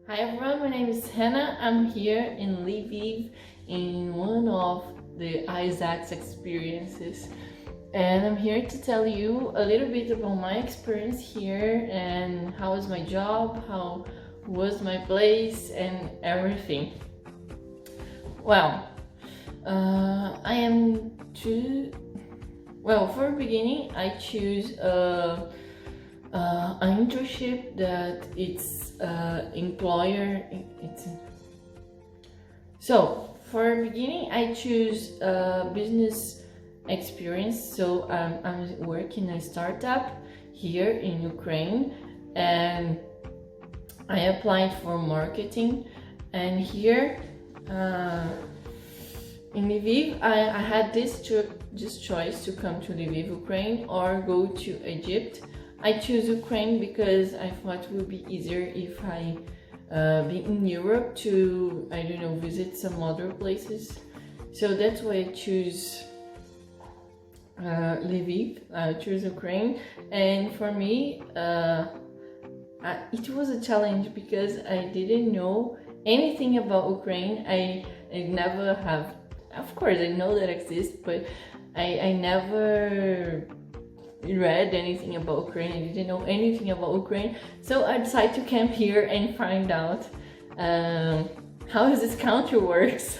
Hi everyone, my name is Hana. I'm here in Lviv in one of the Aiesec experiences, and I'm here to tell you a little bit about my experience here and how was my job, how was my place and everything. Well, I am for the beginning I choose an internship that it's employer. So for beginning, I choose business experience. So I'm working in a startup here in Ukraine, and I applied for marketing. And here in Lviv, I had this choice to come to Lviv, Ukraine, or go to Egypt. I choose Ukraine because I thought it would be easier if I be in Europe to, I don't know, visit some other places. So that's why I choose Lviv, I choose Ukraine. And for me, it was a challenge because I didn't know anything about Ukraine. I never have, of course I know that exists, but I never read anything about Ukraine. I didn't know anything about Ukraine, so I decided to camp here and find out how this country works.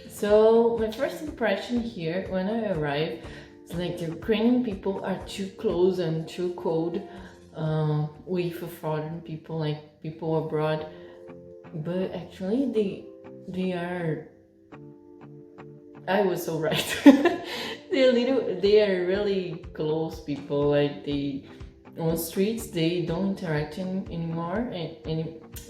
So my first impression here when I arrived is like the Ukrainian people are too close and too cold with foreign people, like people abroad, but actually they are, I was so right. They are really close people. Like on streets they don't interact anymore, and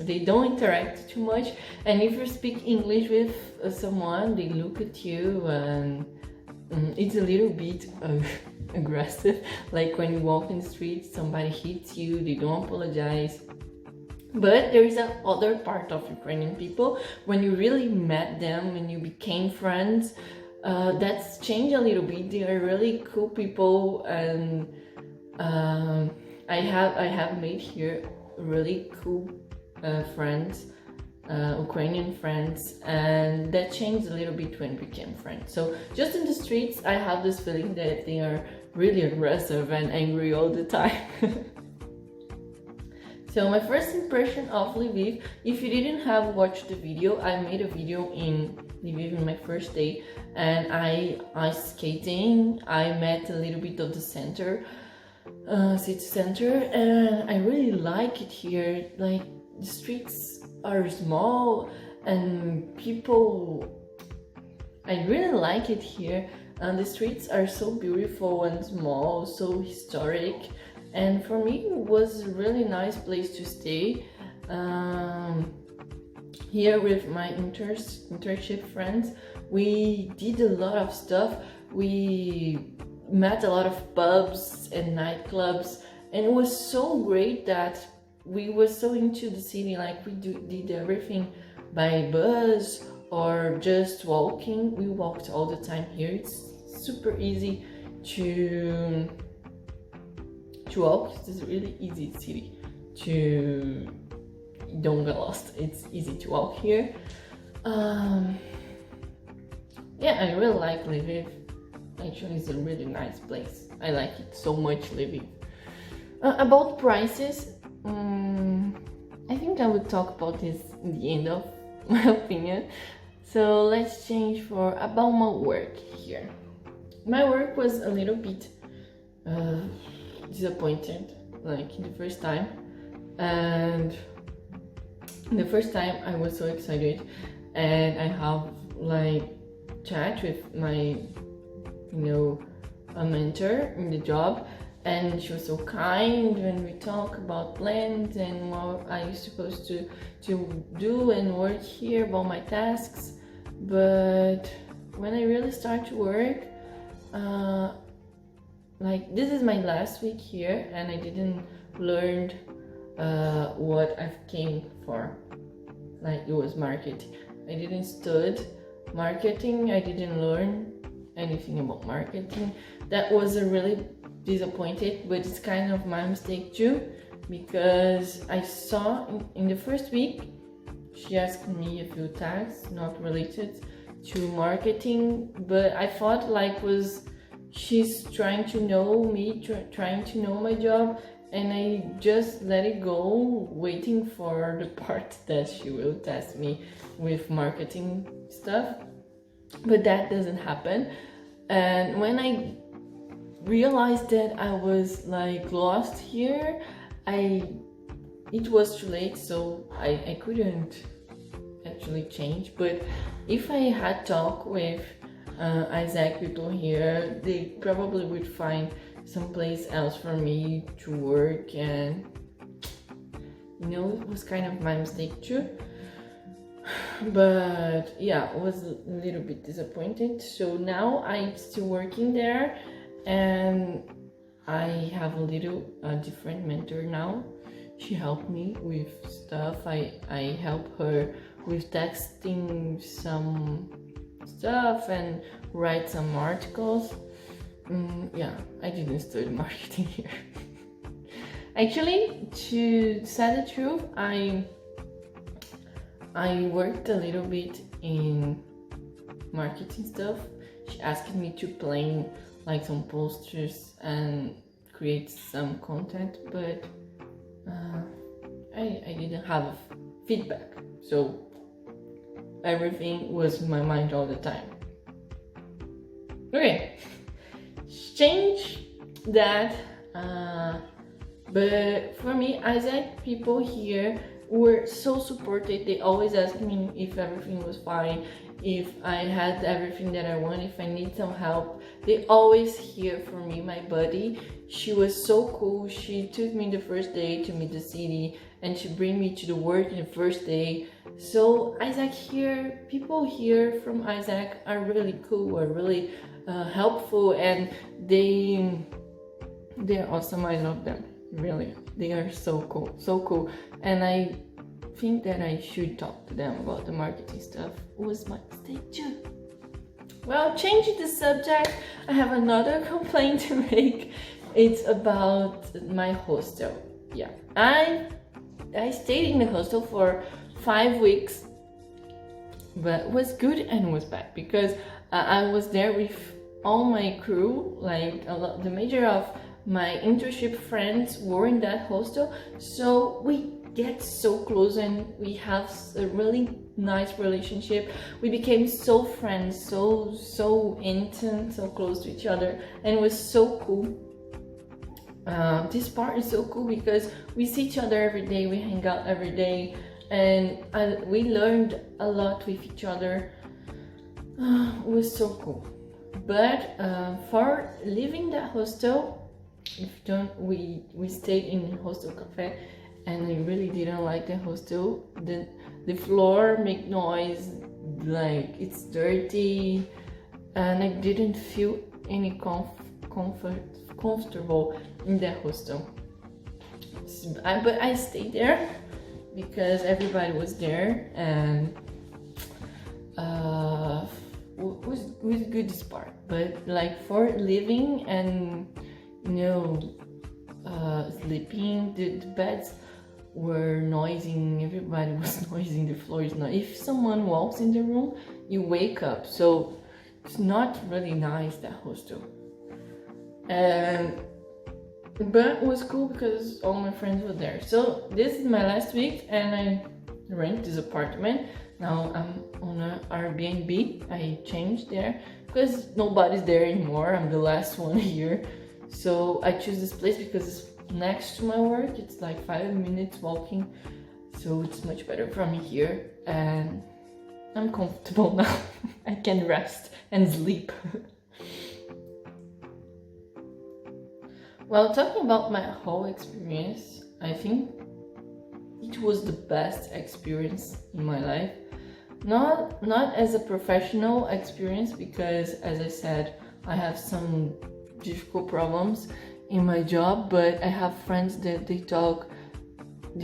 they don't interact too much. And if you speak English with someone, they look at you, and it's a little bit aggressive. Like when you walk in the street, somebody hits you, they don't apologize. But there is a other part of Ukrainian people, when you really met them, when you became friends, that's changed a little bit. They are really cool people, and I have made here really cool friends, Ukrainian friends, and that changed a little bit when we became friends. So just in the streets, I have this feeling that they are really aggressive and angry all the time. So my first impression of Lviv, if you didn't have watched the video, I made a video in Lviv in my first day, and I ice skating. I met a little bit of the center, city center, and I really like it here. Like the streets are small and people, I really like it here, and the streets are so beautiful and small, so historic. And for me, it was a really nice place to stay. Here with my internship friends, we did a lot of stuff. We met a lot of pubs and nightclubs, and it was so great that we were so into the city. Like we did everything by bus or just walking. We walked all the time here. It's super easy to walk. It's a really easy city to, don't get lost. It's easy to walk here. Yeah, I really like Lviv. Actually, it's a really nice place. I like it so much, Lviv. About prices, I think I would talk about this in the end of my opinion. So let's change for about my work here. My work was a little bit disappointed, like in the first time, and the first time I was so excited, and I have like chat with my a mentor in the job, and she was so kind when we talk about plans and what I was supposed to do and work here, about my tasks. But when I really start to work, like this is my last week here, and I didn't learn what I came for. Like it was marketing. I didn't study marketing. I didn't learn anything about marketing. That was a really disappointed, but it's kind of my mistake too, because I saw in the first week she asked me a few tasks not related to marketing, but I thought like she's trying to know me, trying to know my job, and I just let it go, waiting for the part that she will test me with marketing stuff. But that doesn't happen. And when I realized that I was like lost here, it was too late, so I couldn't actually change. But if I had talked with Aiesec people here, they probably would find someplace else for me to work, and it was kind of my mistake too. But yeah, I was a little bit disappointed. So now I'm still working there, and I have a different mentor now. She helped me with stuff. I help her with texting some stuff and write some articles. Yeah, I didn't study marketing here. Actually, to say the truth, I worked a little bit in marketing stuff. She asked me to plan like some posters and create some content, but I didn't have feedback, so everything was in my mind all the time. Okay, change that, but for me, Aiesec people here were so supportive. They always asked me if everything was fine, if I had everything that I want, if I need some help. They always here for me. My buddy, she was so cool. She took me the first day to meet the city, and she bring me to the work the first day. So Aiesec here, people here from Aiesec are really cool, are really helpful, and they're awesome. I love them, really. They are so cool, and I think that I should talk to them about the marketing stuff. It was my mistake too. Well, changing the subject, I have another complaint to make. It's about my hostel. Yeah, I stayed in the hostel for 5 weeks, but it was good and it was bad because I was there with all my crew, like the major of my internship friends were in that hostel, so we get so close and we have a really nice relationship. We became so friends, so intimate, so close to each other, and it was so cool. This part is so cool because we see each other every day, we hang out every day, and we learned a lot with each other. It was so cool. But for leaving that hostel, we stayed in hostel cafe, and I really didn't like the hostel. The floor make noise, like it's dirty, and I didn't feel any comfortable in the hostel. But I stayed there because everybody was there, and was good this part. But like for living and sleeping, the beds were noisy, everybody was noisy, the floor is noisy. If someone walks in the room, you wake up, so it's not really nice, that hostel. But it was cool because all my friends were there. So this is my last week, and I rent this apartment. Now I'm on an Airbnb. I changed there because nobody's there anymore. I'm the last one here. So I choose this place because it's next to my work. It's like 5 minutes walking, so it's much better from here, and I'm comfortable now. I can rest and sleep. Well, talking about my whole experience, I think it was the best experience in my life. Not as a professional experience, because as I said, I have some difficult problems in my job, but I have friends that they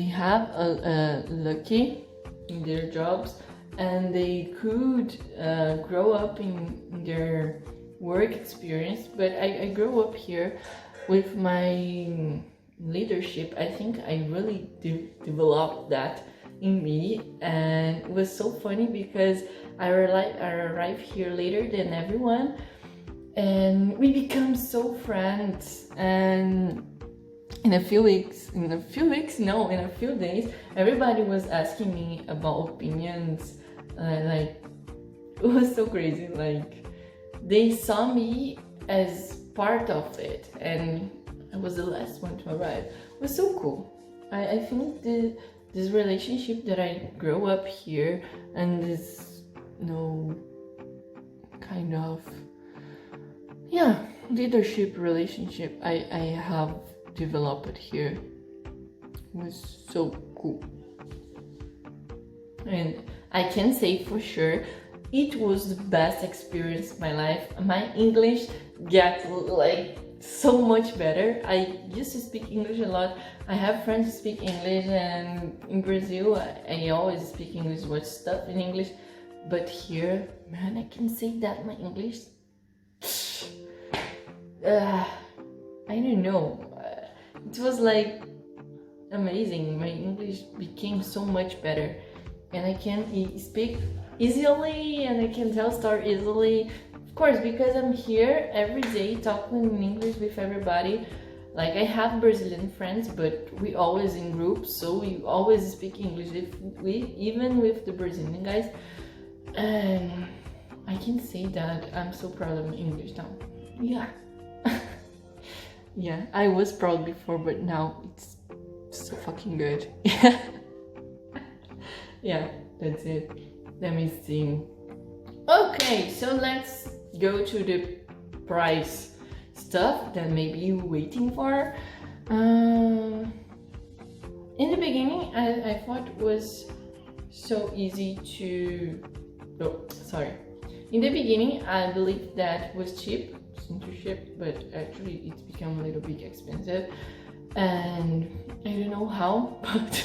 have a lucky in their jobs, and they could grow up in their work experience. But I grew up here with my leadership. I think I really developed that in me, and it was so funny because I arrived here later than everyone, and we become so friends. And in a few days, everybody was asking me about opinions. Like, it was so crazy. Like, they saw me as part of it, and I was the last one to arrive. It was so cool. I think this relationship that I grew up here, and this kind of leadership relationship I have developed here was so cool. And I can say for sure it was the best experience of my life. My English got like so much better. I used to speak English a lot. I have friends who speak English, and in Brazil I always speak English, watch stuff in English. But here, man, I can say that my English, I don't know. It was like amazing. My English became so much better, and I can speak easily, and I can tell story easily. Of course, because I'm here every day talking in English with everybody. Like, I have Brazilian friends, but we always in groups, so we always speak English even with the Brazilian guys. And I can say that I'm so proud of my English now. Yeah. Yeah, I was proud before, but now it's so fucking good. Yeah. Yeah, that's it. Let me see. Okay, so let's go to the price stuff that maybe you're waiting for. In the beginning, I thought it was so easy to... Oh, sorry. In the beginning, I believed that was cheap, internship, but actually it's become a little bit expensive. And I don't know how, but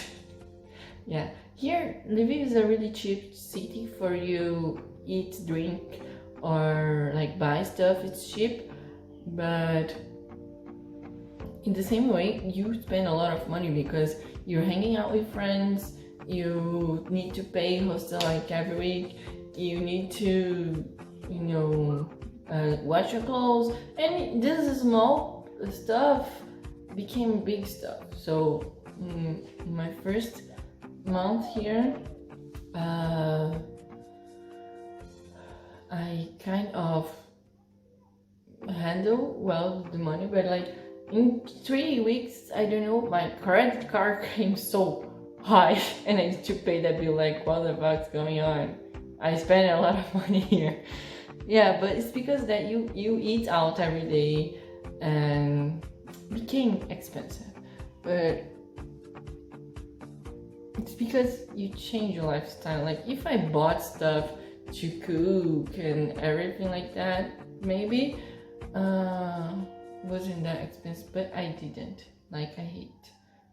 yeah. Here, Lviv is a really cheap city for you eat, drink, or like buy stuff. It's cheap, but in the same way, you spend a lot of money because you're hanging out with friends. You need to pay hostel like every week. You need to, wash your clothes, and this small stuff became big stuff. So my first month here, I kind of handle well the money, but like in 3 weeks, I don't know, my credit card came so high, and I need to pay that bill. Like, what the fuck's going on? I spend a lot of money here. Yeah, but it's because that you eat out every day, and became expensive. But it's because you change your lifestyle. Like, if I bought stuff to cook and everything like that, maybe wasn't that expensive, but I didn't. Like, I hate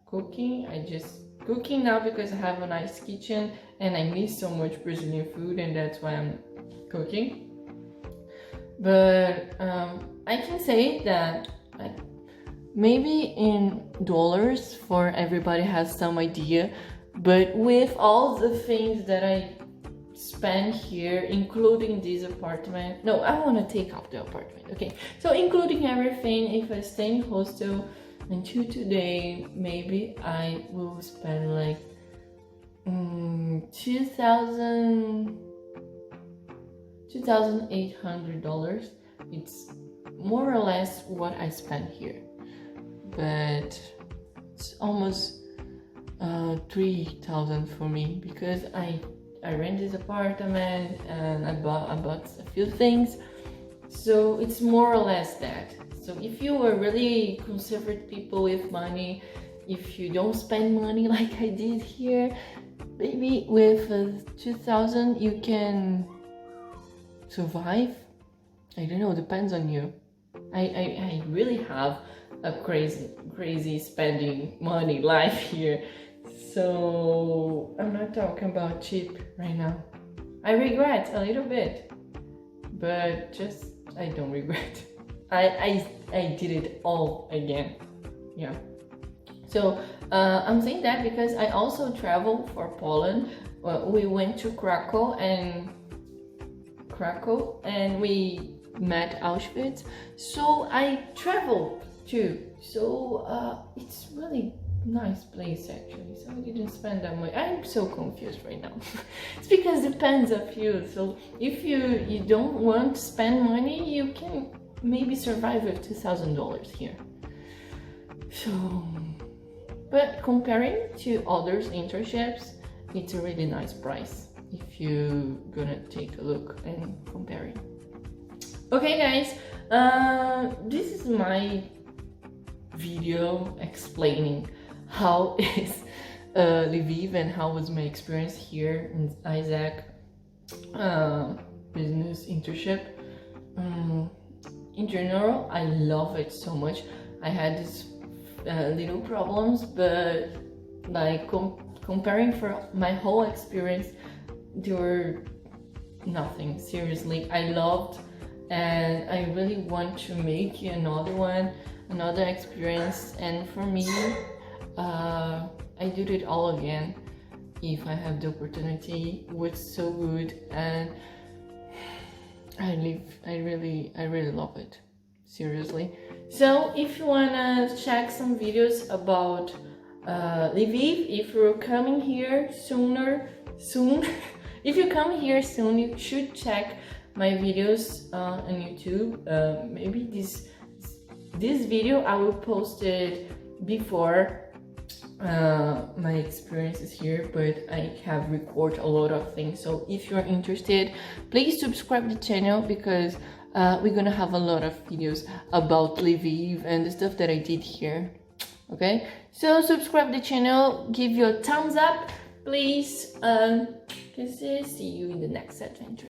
cooking. I just cooking now because I have a nice kitchen and I miss so much Brazilian food, and that's why I'm cooking. But I can say that maybe in dollars for everybody has some idea, but with all the things that I spend here, including this apartment, no, I want to take out the apartment, okay, so including everything, if I stay in hostel until today, maybe I will spend like $2,800. It's more or less what I spent here, but it's almost 3,000 for me because I rent this apartment and I bought a few things, so it's more or less that. So if you are really conservative people with money, if you don't spend money like I did here, maybe with 2,000 you can survive. I don't know, depends on you. I really have a crazy spending money life here, so I'm not talking about cheap right now. I regret a little bit, but just I don't regret. I did it all again. Yeah. So I'm saying that because I also traveled for Poland. We went to Krakow and we met Auschwitz. So I traveled too. So it's really nice place actually. So I didn't spend that much. I'm so confused right now. It's because it depends of you. So if you don't want to spend money, you can maybe survive with $2,000 here. So, but comparing to others internships, it's a really nice price if you're gonna take a look and compare it. Okay guys, this is my video explaining how is Lviv and how was my experience here in Aiesec business internship. In general, I love it so much. I had these little problems, but like comparing for my whole experience, they were nothing. Seriously, I loved, and I really want to make another experience. And for me, I did it all again if I have the opportunity. It was so good, and I really love it, seriously. So if you wanna check some videos about Lviv, if you're coming here soon, if you come here soon, you should check my videos on YouTube. Maybe this video I will post it before my experiences here, but I have recorded a lot of things. So if you're interested, please subscribe the channel, because we're gonna have a lot of videos about Lviv and the stuff that I did here. Okay, so subscribe the channel, give your thumbs up, please. See you in the next adventure.